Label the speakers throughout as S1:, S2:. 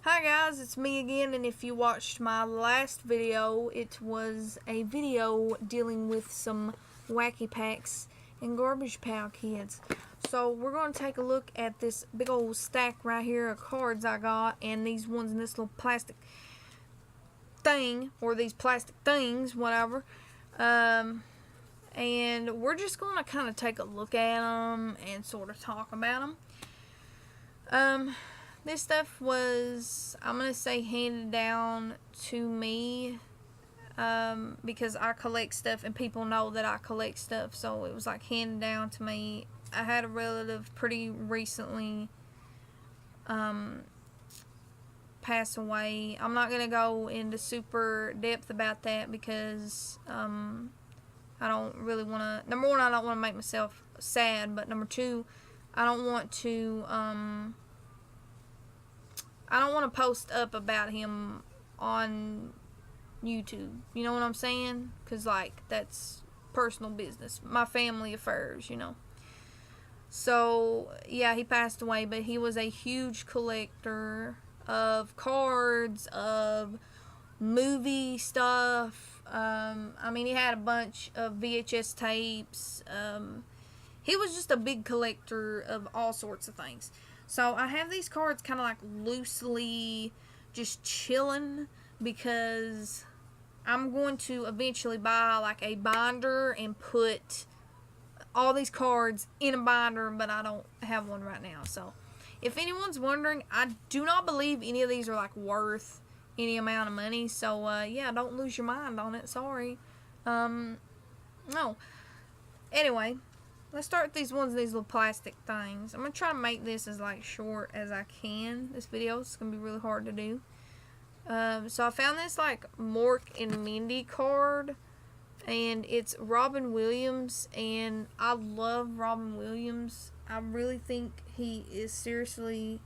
S1: Hi guys, it's me again, and if you watched my last video, it was a video dealing with some wacky packs and garbage pail kids. So we're going to take a look at this big old stack right here of cards I got, and these ones in this little plastic thing, or these plastic things, whatever. And we're just going to kind of take a look at them and sort of talk about them. This stuff was, I'm going to say, handed down to me because I collect stuff and people know that I collect stuff. So it was like handed down to me. I had a relative pretty recently pass away. I'm not going to go into super depth about that because I don't really want to, number one, I don't want to make myself sad, but number two, I don't want to post up about him on YouTube. You know what I'm saying? Because, like, that's personal business. My family affairs, you know. So, yeah, he passed away, but he was a huge collector of cards, of movie stuff. I mean, he had a bunch of VHS tapes. He was just a big collector of all sorts of things. So I have these cards kind of like loosely just chilling because I'm going to eventually buy like a binder and put all these cards in a binder, but I don't have one right now. So if anyone's wondering, I do not believe any of these are like worth any amount of money. So yeah, don't lose your mind on it. Sorry. No. Anyway, let's start with these ones, these little plastic things. I'm going to try to make this as like short as I can. This video is going to be really hard to do. So I found this like Mork and Mindy card, and it's Robin Williams, and I love Robin Williams. I really think he is seriously,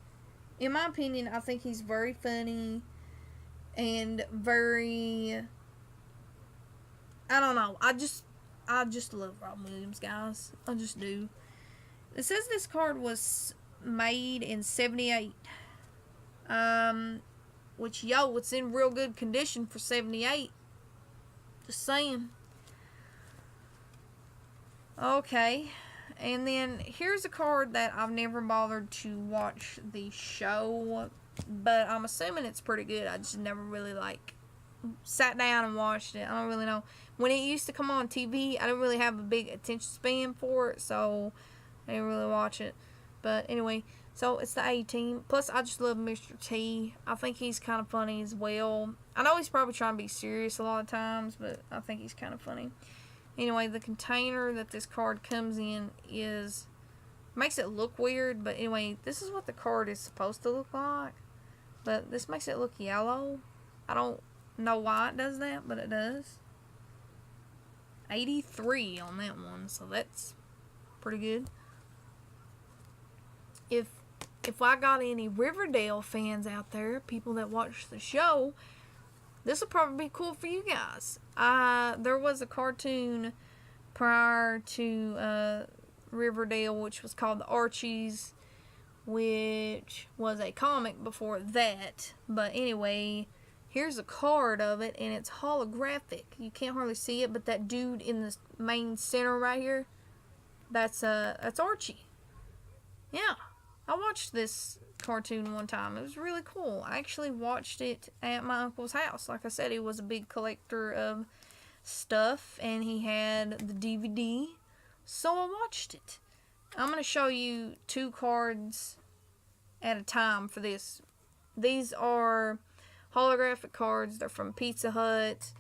S1: in my opinion, I think he's very funny and very, I don't know, I just love Robin Williams, guys. I just do. It says this card was made in 78. Which, yo, it's in real good condition for 78. Just saying. Okay. And then here's a card that I've never bothered to watch the show, but I'm assuming it's pretty good. I just never really, like, sat down and watched it. I don't really know. When it used to come on TV, I didn't really have a big attention span for it, so I didn't really watch it. But anyway, so it's the A-Team. Plus, I just love Mr. T. I think he's kind of funny as well. I know he's probably trying to be serious a lot of times, but I think he's kind of funny. Anyway, the container that this card comes in makes it look weird, but anyway, this is what the card is supposed to look like. But this makes it look yellow. I don't know why it does that, but it does. 83 on that one, so that's pretty good. If I got any Riverdale fans out there, people that watch the show, this will probably be cool for you guys. There was a cartoon prior to Riverdale, which was called the Archies, which was a comic before that. But anyway, here's a card of it, and it's holographic. You can't hardly see it, but that dude in the main center right here, that's Archie. Yeah, I watched this cartoon one time. It was really cool. I actually watched it at my uncle's house. Like I said, he was a big collector of stuff, and he had the DVD, so I watched it. I'm going to show you two cards at a time for this. These are holographic cards. They're from Pizza Hut.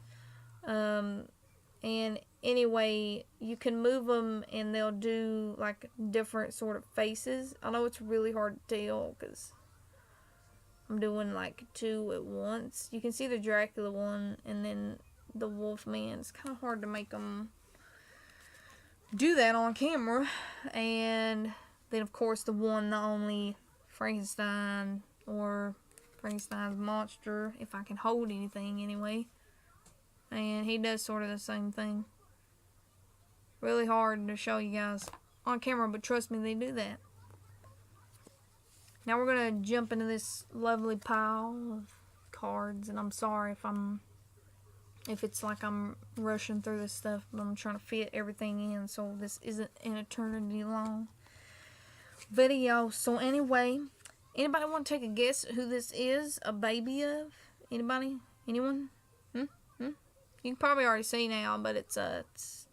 S1: And anyway, you can move them and they'll do like different sort of faces. I know it's really hard to tell because I'm doing like two at once. You can see the Dracula one and then the Wolfman. It's kind of hard to make them do that on camera. And then of course the one, the only Frankenstein, or Frankenstein's monster, if I can hold anything anyway. And he does sort of the same thing. Really hard to show you guys on camera, but trust me, they do that. Now we're gonna jump into this lovely pile of cards, and I'm sorry if it's like I'm rushing through this stuff, but I'm trying to fit everything in, so this isn't an eternity long video. So anyway, anybody want to take a guess who this is a baby of? Anybody? Anyone? You can probably already see now, but it's Elvis.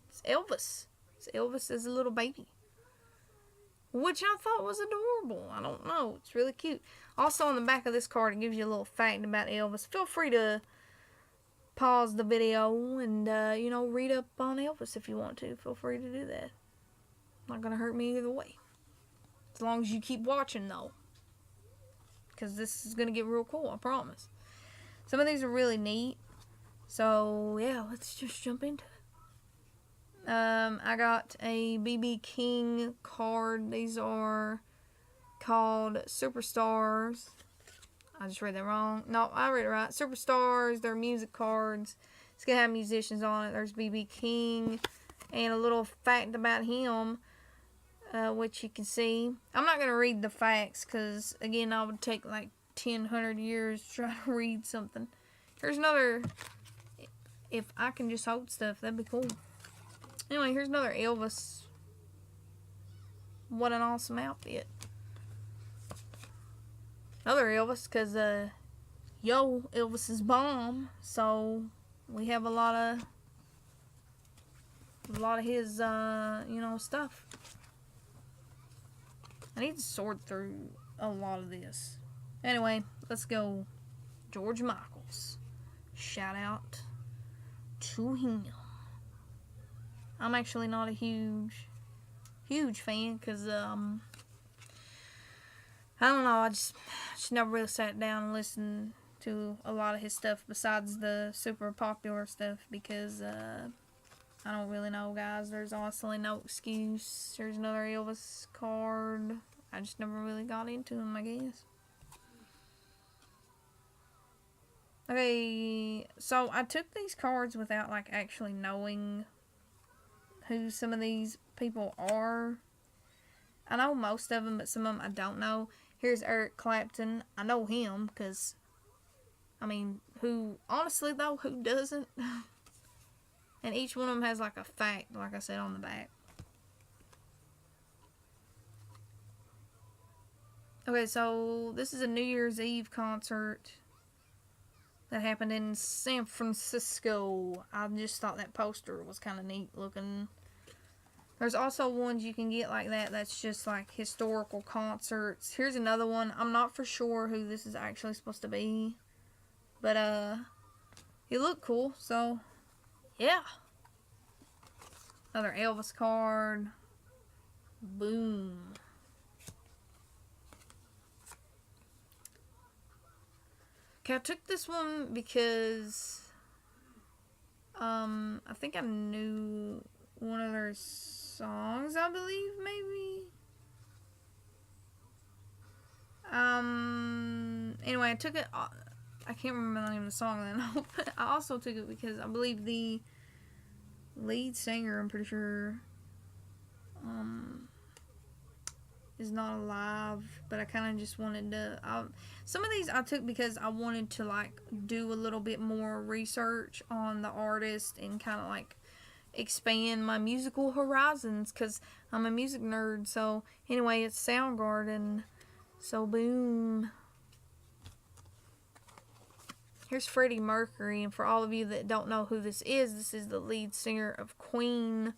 S1: It's Elvis as a little baby, which I thought was adorable. I don't know. It's really cute. Also, on the back of this card, it gives you a little fact about Elvis. Feel free to pause the video and, you know, read up on Elvis if you want to. Feel free to do that. Not going to hurt me either way. As long as you keep watching, though. Because this is going to get real cool, I promise. Some of these are really neat. So, yeah, let's just jump into it. I got a BB King card. These are called Superstars. I just read that wrong. No, I read it right. Superstars. They're music cards. It's going to have musicians on it. There's BB King. And a little fact about him, which you can see. I'm not going to read the facts because, again, I would take like 100 years to try to read something. Here's another... If I can just hold stuff, that'd be cool. Anyway, here's another Elvis. What an awesome outfit. Another Elvis, because, yo, Elvis is bomb. So, we have a lot of his, you know, stuff. I need to sort through a lot of this. Anyway, let's go. George Michael's. Shout out to him. I'm actually not a huge fan because I don't know, I just never really sat down and listened to a lot of his stuff besides the super popular stuff because I don't really know, guys. There's honestly no excuse. Here's another Elvis card. I just never really got into him, I guess. Okay, so I took these cards without, like, actually knowing who some of these people are. I know most of them, but some of them I don't know. Here's Eric Clapton. I know him, because, I mean, honestly, though, who doesn't? And each one of them has, like, a fact, like I said, on the back. Okay, so this is a New Year's Eve concert that happened in San Francisco. I just thought that poster was kind of neat looking. There's also ones you can get like that. That's just like historical concerts. Here's another one. I'm not for sure who this is actually supposed to be. But, he looked cool. So, yeah. Another Elvis card. Boom. Okay, I took this one because I think I knew one of their songs, I believe, maybe. Anyway, I took it, I can't remember the name of the song then, but I also took it because I believe the lead singer, I'm pretty sure, is not alive, but I kind of just wanted to, some of these I took because I wanted to, like, do a little bit more research on the artist and kind of, like, expand my musical horizons, because I'm a music nerd. So, anyway, it's Soundgarden, so boom. Here's Freddie Mercury, and for all of you that don't know who this is the lead singer of Queen.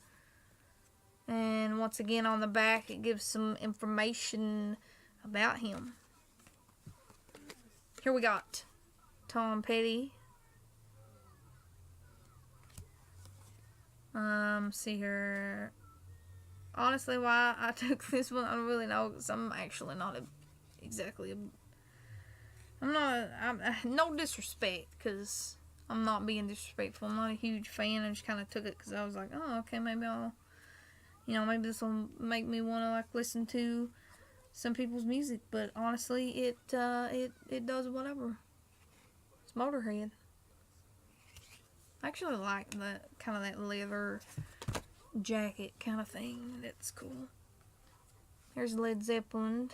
S1: And once again, on the back, it gives some information about him. Here we got Tom Petty. See here. Honestly, why I took this one, I don't really know, because I'm actually not no disrespect, because I'm not being disrespectful. I'm not a huge fan. I just kind of took it because I was like, oh, okay, maybe I'll, you know, maybe this will make me want to, like, listen to some people's music. But honestly, it does whatever. It's Motorhead. I actually like that kind of that leather jacket kind of thing. That's cool. Here's Led Zeppelin.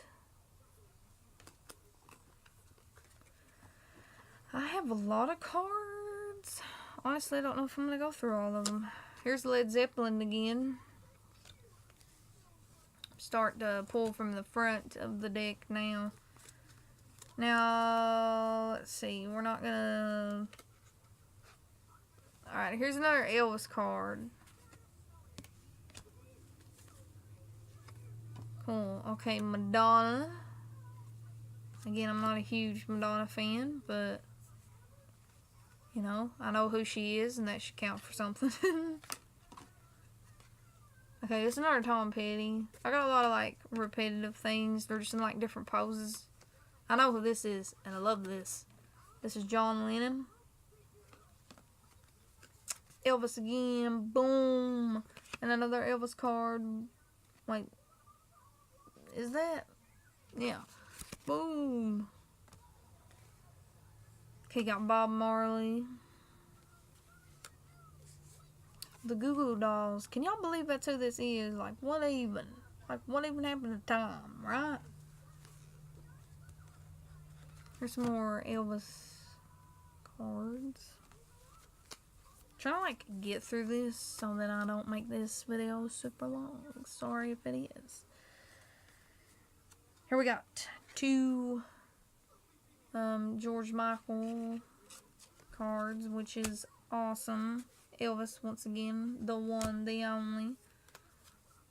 S1: I have a lot of cards. Honestly, I don't know if I'm going to go through all of them. Here's Led Zeppelin again. Start to pull from the front of the deck now. Now, let's see. We're not going to... Alright, here's another Elvis card. Cool. Okay, Madonna. Again, I'm not a huge Madonna fan, but... You know, I know who she is, and that should count for something. Okay, this is another Tom Petty. I got a lot of, like, repetitive things. They're just in, like, different poses. I know who this is, and I love this. This is John Lennon. Elvis again. Boom. And another Elvis card. Wait. Is that? Yeah. Boom. Okay, got Bob Marley. The Goo Goo Dolls. Can y'all believe that's who this is? Like, what even? Like, what even happened to Tom, right? Here's some more Elvis cards. Trying to, like, get through this so that I don't make this video super long. Sorry if it is. Here we got 2 George Michael cards, which is awesome. Elvis, once again, the one, the only.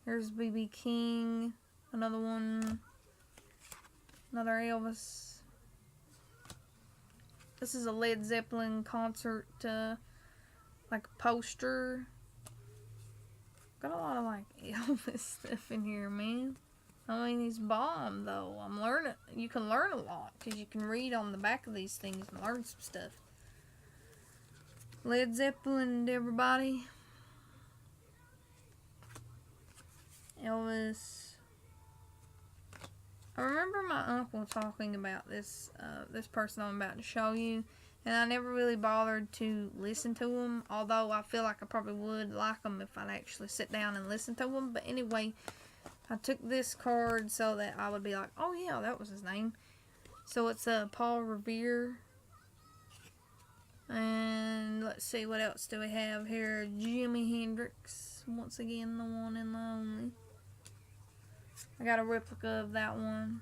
S1: Here's B.B. King, another one, another Elvis. This is a Led Zeppelin concert, like a poster. Got a lot of, like, Elvis stuff in here, man. I mean, he's bomb, though. I'm learning. You can learn a lot, because you can read on the back of these things and learn some stuff. Led Zeppelin, everybody. Elvis. I remember my uncle talking about this this person I'm about to show you, and I never really bothered to listen to him, although I feel like I probably would like him if I'd actually sit down and listen to him. But anyway, I took this card so that I would be like, oh yeah, that was his name. So it's Paul Revere. And let's see, what else do we have here? Jimi Hendrix, once again, the one and the only. I got a replica of that one.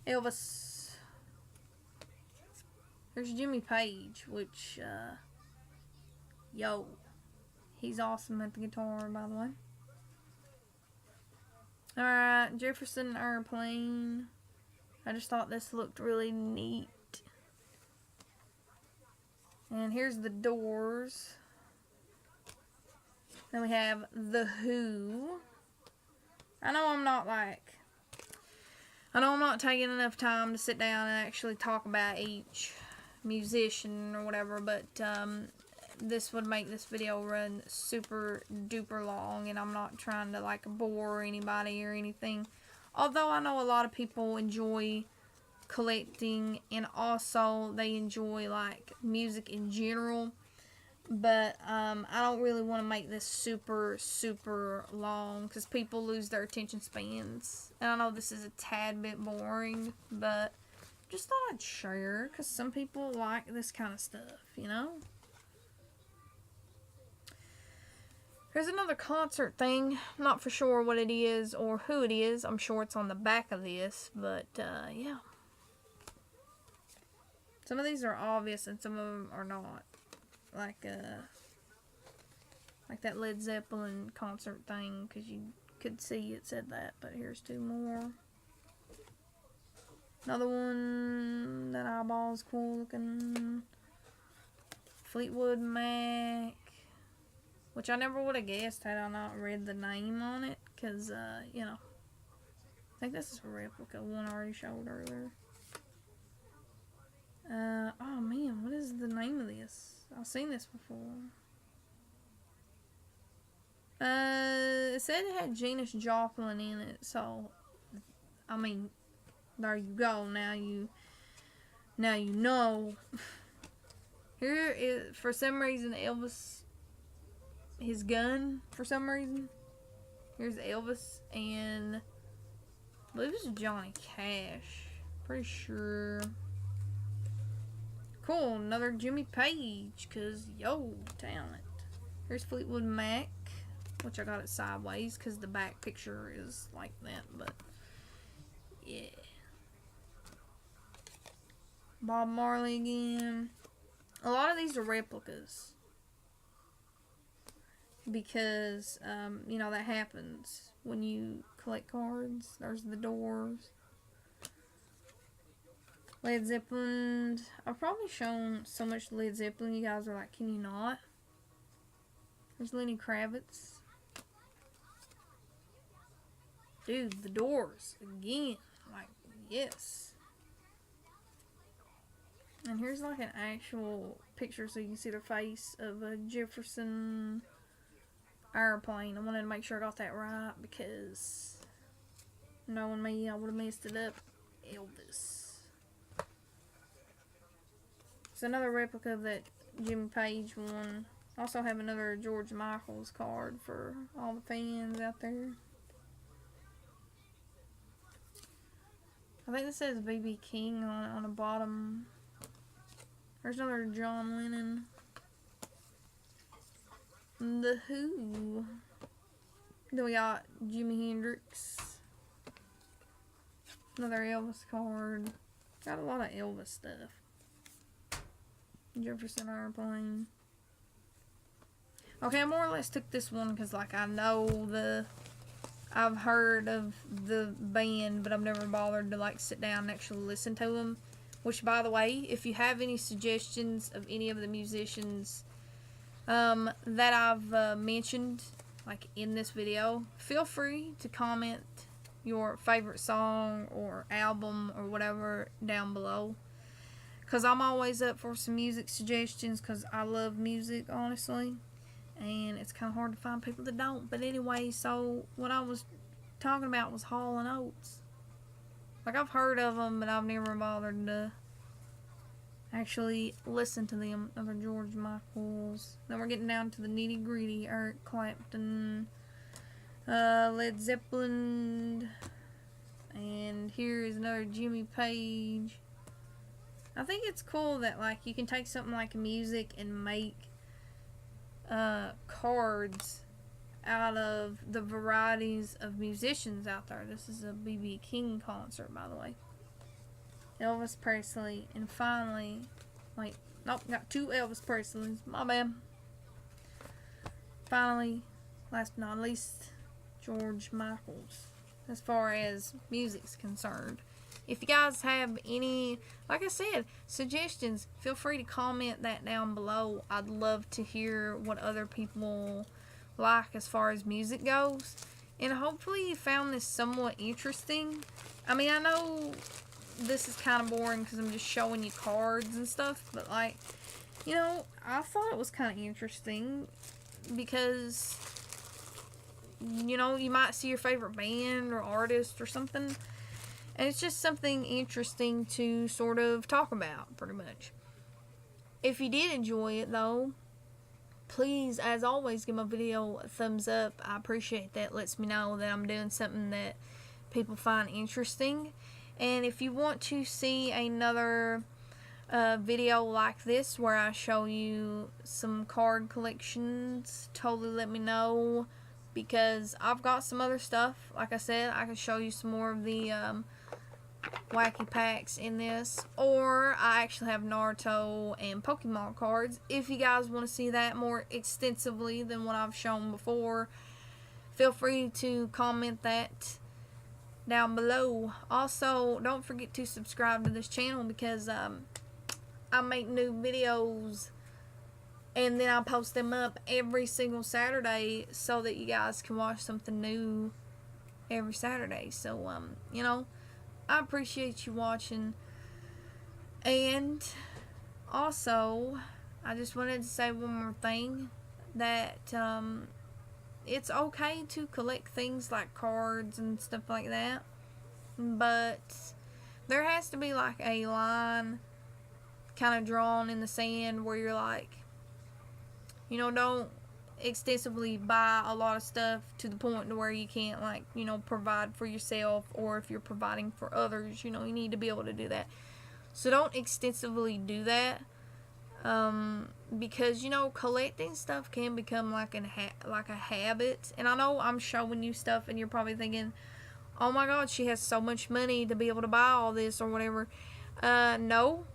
S1: Elvis. There's Jimmy Page, which, yo, he's awesome at the guitar, by the way. Alright, Jefferson Airplane. I just thought this looked really neat. And here's the Doors. Then we have The Who. I know I'm not taking enough time to sit down and actually talk about each musician or whatever, but this would make this video run super duper long, and I'm not trying to, like, bore anybody or anything. Although I know a lot of people enjoy collecting, and also they enjoy, like, music in general, but I don't really want to make this super long, because people lose their attention spans, and I know this is a tad bit boring, but just thought I'd share, because some people like this kind of stuff, you know. Here's another concert thing. I'm not for sure what it is or who it is. I'm sure it's on the back of this, but yeah. Some of these are obvious and some of them are not. Like that Led Zeppelin concert thing, because you could see it said that. But here's 2 more. Another one, that eyeball's cool looking. Fleetwood Mac, which I never would have guessed had I not read the name on it, because, you know, I think this is a replica, one I already showed earlier. Oh man, what is the name of this? I've seen this before. It said it had Janis Joplin in it, so, I mean, there you go, now you know. Here is, for some reason, Elvis, his gun, for some reason. Here's Elvis, and I believe this is Johnny Cash. Pretty sure. Cool, another Jimmy Page, cause yo, talent. Here's Fleetwood Mac, which I got it sideways because the back picture is like that, but yeah. Bob Marley again. A lot of these are replicas because, you know, that happens when you collect cards. There's the Doors. Led Zeppelin. I've probably shown so much Led Zeppelin, you guys are like, can you not? There's Lenny Kravitz. Dude, the Doors. Again. Like, yes. And here's like an actual picture so you can see the face of a Jefferson airplane. I wanted to make sure I got that right because knowing me, I would have messed it up. Elvis. It's another replica of that Jimmy Page one. Also have another George Michael's card for all the fans out there. I think this says B.B. King on the bottom. There's another John Lennon. The Who. Then we got Jimi Hendrix. Another Elvis card. Got a lot of Elvis stuff. Jefferson Airplane. Okay, I more or less took this one because, like, I've heard of the band, but I've never bothered to, like, sit down and actually listen to them. Which, by the way, if you have any suggestions of any of the musicians that I've mentioned, like, in this video, feel free to comment your favorite song or album or whatever down below. Because I'm always up for some music suggestions because I love music, honestly. And it's kind of hard to find people that don't. But anyway, so what I was talking about was Hall & Oates. Like, I've heard of them, but I've never bothered to actually listen to them. Other George Michaels. Then we're getting down to the nitty gritty. Eric Clapton. Led Zeppelin. And here is another Jimmy Page. I think it's cool that, like, you can take something like music and make cards out of the varieties of musicians out there. This is a B.B. King concert, by the way. Elvis Presley, and finally, wait, nope, got two Elvis Presleys, my bad. Finally, last but not least, George Michael's, as far as music's concerned. If you guys have any, like I said, suggestions, feel free to comment that down below. I'd love to hear what other people like as far as music goes. And hopefully you found this somewhat interesting. I mean, I know this is kind of boring because I'm just showing you cards and stuff. But, like, you know, I thought it was kind of interesting because, you know, you might see your favorite band or artist or something. And it's just something interesting to sort of talk about, pretty much. If you did enjoy it, though, please, as always, give my video a thumbs up. I appreciate that. It lets me know that I'm doing something that people find interesting. And if you want to see another video like this where I show you some card collections, totally let me know. Because I've got some other stuff. Like I said, I can show you some more of the wacky packs in this, or I actually have Naruto and Pokemon cards. If you guys want to see that more extensively than what I've shown before, feel free to comment that down below. Also, don't forget to subscribe to this channel because I make new videos and then I post them up every single Saturday so that you guys can watch something new every Saturday. So, you know, I appreciate you watching. And also, I just wanted to say one more thing. That it's okay to collect things like cards and stuff like that. But there has to be like a line kind of drawn in the sand where you're like, you know, don't extensively buy a lot of stuff to the point to where you can't, like, you know, provide for yourself, or if you're providing for others, you know, you need to be able to do that. So don't extensively do that. Because, you know, collecting stuff can become like like a habit. And I know I'm showing you stuff and you're probably thinking, oh my god, she has so much money to be able to buy all this or whatever. No,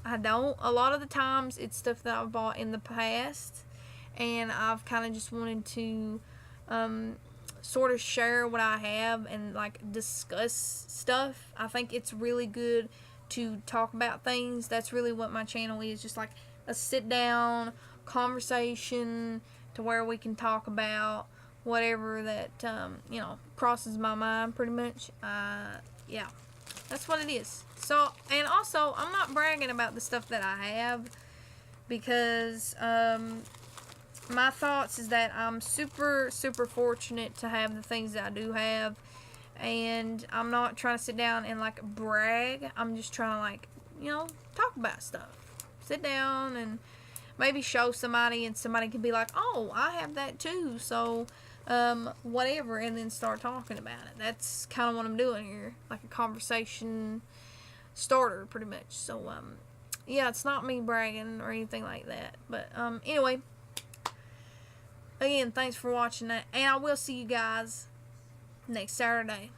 S1: I don't. A lot of the times it's stuff that I've bought in the past, and I've kind of just wanted to sort of share what I have and like discuss stuff. I think it's really good to talk about things. That's really what my channel is, just like a sit down conversation to where we can talk about whatever that you know, crosses my mind pretty much. Yeah, that's what it is. So, and also I'm not bragging about the stuff that I have, because my thoughts is that I'm super fortunate to have the things that I do have, and I'm not trying to sit down and like brag. I'm just trying to, like, you know, talk about stuff, sit down and maybe show somebody, and somebody can be like, oh, I have that too, so whatever, and then start talking about it. That's kind of what I'm doing here, like a conversation starter pretty much. So yeah, it's not me bragging or anything like that, but anyway, again, thanks for watching that, and I will see you guys next Saturday.